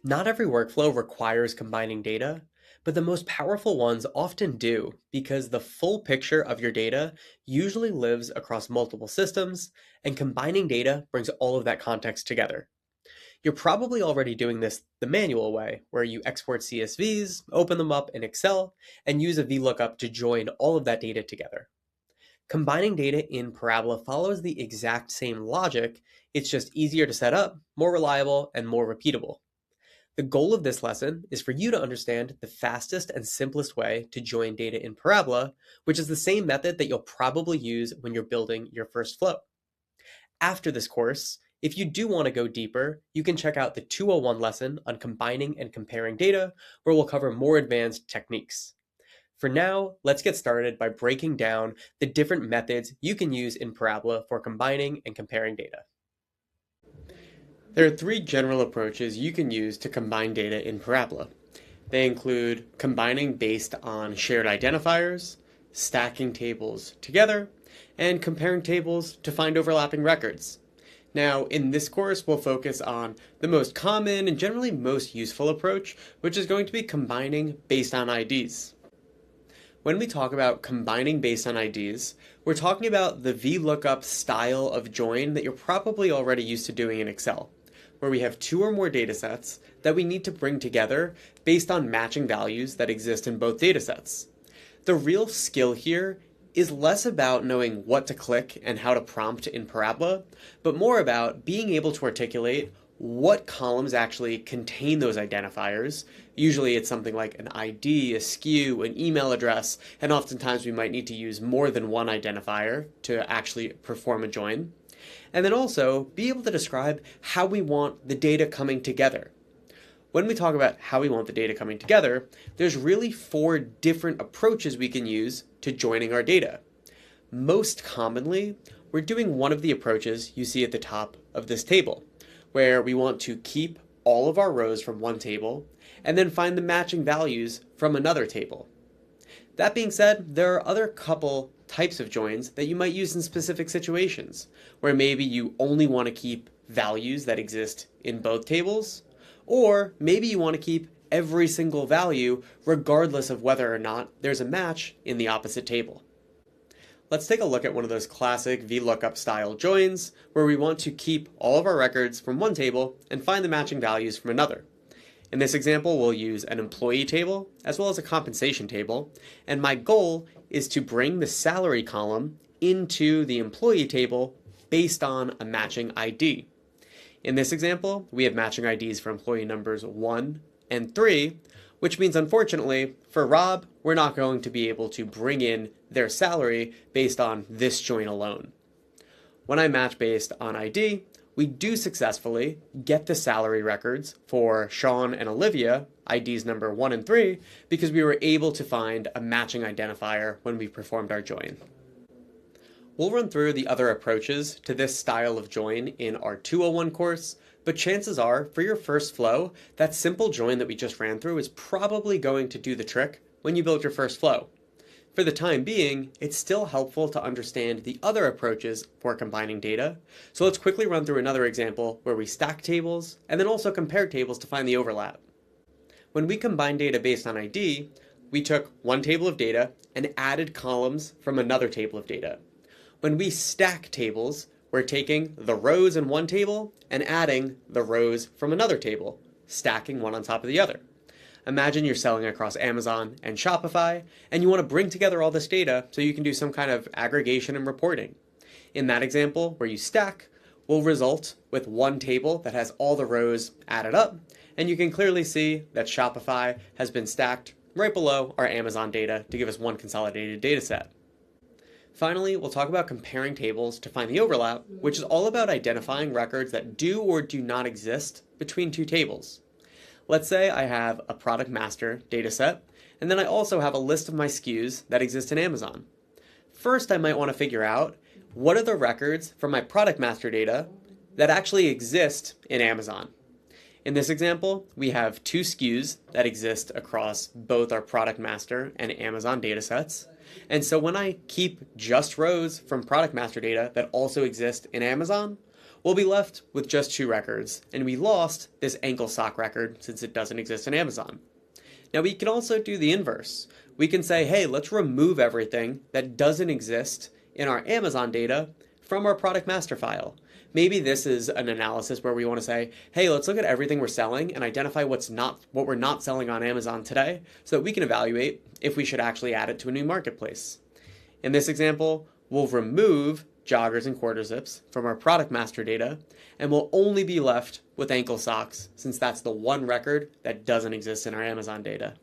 Not every workflow requires combining data, but the most powerful ones often do because the full picture of your data usually lives across multiple systems, and combining data brings all of that context together. You're probably already doing this the manual way, where you export CSVs, open them up in Excel, and use a VLOOKUP to join all of that data together. Combining data in Parabola follows the exact same logic, it's just easier to set up, more reliable, and more repeatable. The goal of this lesson is for you to understand the fastest and simplest way to join data in Parabola, which is the same method that you'll probably use when you're building your first flow. After this course, if you do want to go deeper, you can check out the 201 lesson on combining and comparing data, where we'll cover more advanced techniques. For now, let's get started by breaking down the different methods you can use in Parabola for combining and comparing data. There are three general approaches you can use to combine data in Parabola. They include combining based on shared identifiers, stacking tables together, and comparing tables to find overlapping records. Now, in this course, we'll focus on the most common and generally most useful approach, which is going to be combining based on IDs. When we talk about combining based on IDs, we're talking about the VLOOKUP style of join that you're probably already used to doing in Excel, where we have two or more datasets that we need to bring together based on matching values that exist in both datasets. The real skill here is less about knowing what to click and how to prompt in Parabola, but more about being able to articulate what columns actually contain those identifiers. Usually it's something like an ID, a SKU, an email address, and oftentimes we might need to use more than one identifier to actually perform a join. And then also be able to describe how we want the data coming together. When we talk about how we want the data coming together, there's really four different approaches we can use to joining our data. Most commonly, we're doing one of the approaches you see at the top of this table, where we want to keep all of our rows from one table and then find the matching values from another table. That being said, there are other couple types of joins that you might use in specific situations, where maybe you only want to keep values that exist in both tables, or maybe you want to keep every single value regardless of whether or not there's a match in the opposite table. Let's take a look at one of those classic VLOOKUP style joins where we want to keep all of our records from one table and find the matching values from another. In this example, we'll use an employee table as well as a compensation table, and my goal is to bring the salary column into the employee table based on a matching ID. In this example, we have matching IDs for employee numbers 1 and 3, which means unfortunately for Rob, we're not going to be able to bring in their salary based on this join alone. When I match based on ID, we do successfully get the salary records for Sean and Olivia, IDs number 1 and 3, because we were able to find a matching identifier when we performed our join. We'll run through the other approaches to this style of join in our 201 course, but chances are, for your first flow, that simple join that we just ran through is probably going to do the trick when you build your first flow. For the time being, it's still helpful to understand the other approaches for combining data, so let's quickly run through another example where we stack tables and then also compare tables to find the overlap. When we combine data based on ID, we took one table of data and added columns from another table of data. When we stack tables, we're taking the rows in one table and adding the rows from another table, stacking one on top of the other. Imagine you're selling across Amazon and Shopify, and you want to bring together all this data so you can do some kind of aggregation and reporting. In that example, where you stack, will result with one table that has all the rows added up, and you can clearly see that Shopify has been stacked right below our Amazon data to give us one consolidated data set. Finally, we'll talk about comparing tables to find the overlap, which is all about identifying records that do or do not exist between two tables. Let's say I have a product master dataset, and then I also have a list of my SKUs that exist in Amazon. First, I might want to figure out what are the records from my product master data that actually exist in Amazon. In this example, we have two SKUs that exist across both our product master and Amazon datasets. And so when I keep just rows from product master data that also exist in Amazon, we'll be left with just 2 records, and we lost this ankle sock record since it doesn't exist in Amazon. Now we can also do the inverse. We can say, hey, let's remove everything that doesn't exist in our Amazon data from our product master file. Maybe this is an analysis where we want to say, hey, let's look at everything we're selling and identify what we're not selling on Amazon today so that we can evaluate if we should actually add it to a new marketplace. In this example, we'll remove joggers and quarter zips from our product master data, and we'll only be left with ankle socks since that's the one record that doesn't exist in our Amazon data.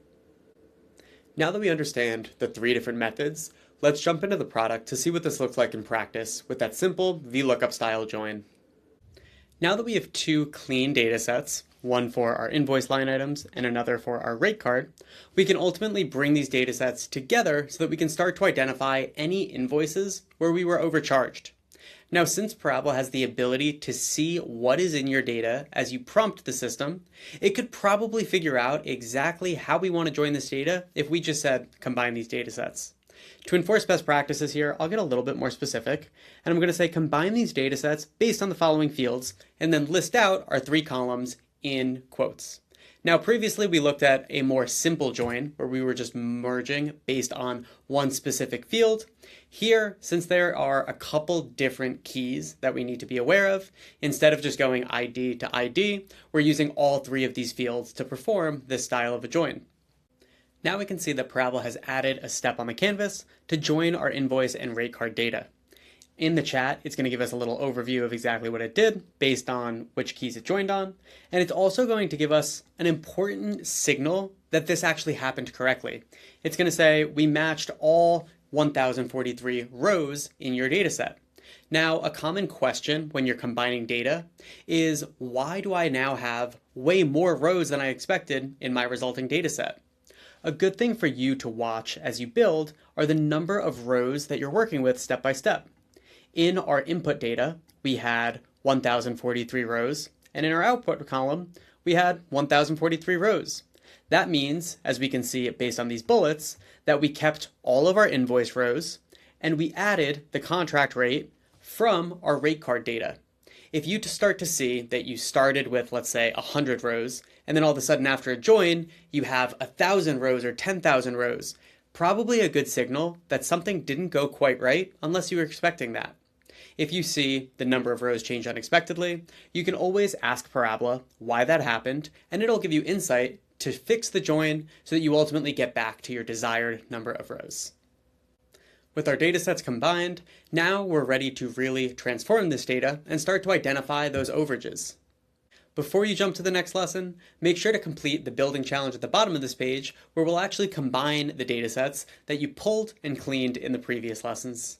Now that we understand the 3 different methods, let's jump into the product to see what this looks like in practice with that simple VLOOKUP style join. Now that we have 2 clean data sets, one for our invoice line items and another for our rate card, we can ultimately bring these data sets together so that we can start to identify any invoices where we were overcharged. Now, since Parabola has the ability to see what is in your data as you prompt the system, it could probably figure out exactly how we want to join this data if we just said combine these data sets. To enforce best practices here, I'll get a little bit more specific, and I'm going to say combine these data sets based on the following fields, and then list out our 3 columns in quotes. Now, previously we looked at a more simple join where we were just merging based on one specific field. Here, since there are a couple different keys that we need to be aware of, instead of just going ID to ID, we're using all 3 of these fields to perform this style of a join. Now we can see that Parabola has added a step on the canvas to join our invoice and rate card data. In the chat, it's going to give us a little overview of exactly what it did based on which keys it joined on. And it's also going to give us an important signal that this actually happened correctly. It's going to say we matched all 1043 rows in your data set. Now, a common question when you're combining data is, why do I now have way more rows than I expected in my resulting data set? A good thing for you to watch as you build are the number of rows that you're working with step by step. In our input data, we had 1043 rows, and in our output column, we had 1043 rows. That means, as we can see based on these bullets, that we kept all of our invoice rows, and we added the contract rate from our rate card data. If you start to see that you started with, let's say, 100 rows, and then all of a sudden after a join, you have 1,000 rows or 10,000 rows, probably a good signal that something didn't go quite right unless you were expecting that. If you see the number of rows change unexpectedly, you can always ask Parabola why that happened, and it'll give you insight to fix the join so that you ultimately get back to your desired number of rows. With our data sets combined, now we're ready to really transform this data and start to identify those overages. Before you jump to the next lesson, make sure to complete the building challenge at the bottom of this page where we'll actually combine the data sets that you pulled and cleaned in the previous lessons.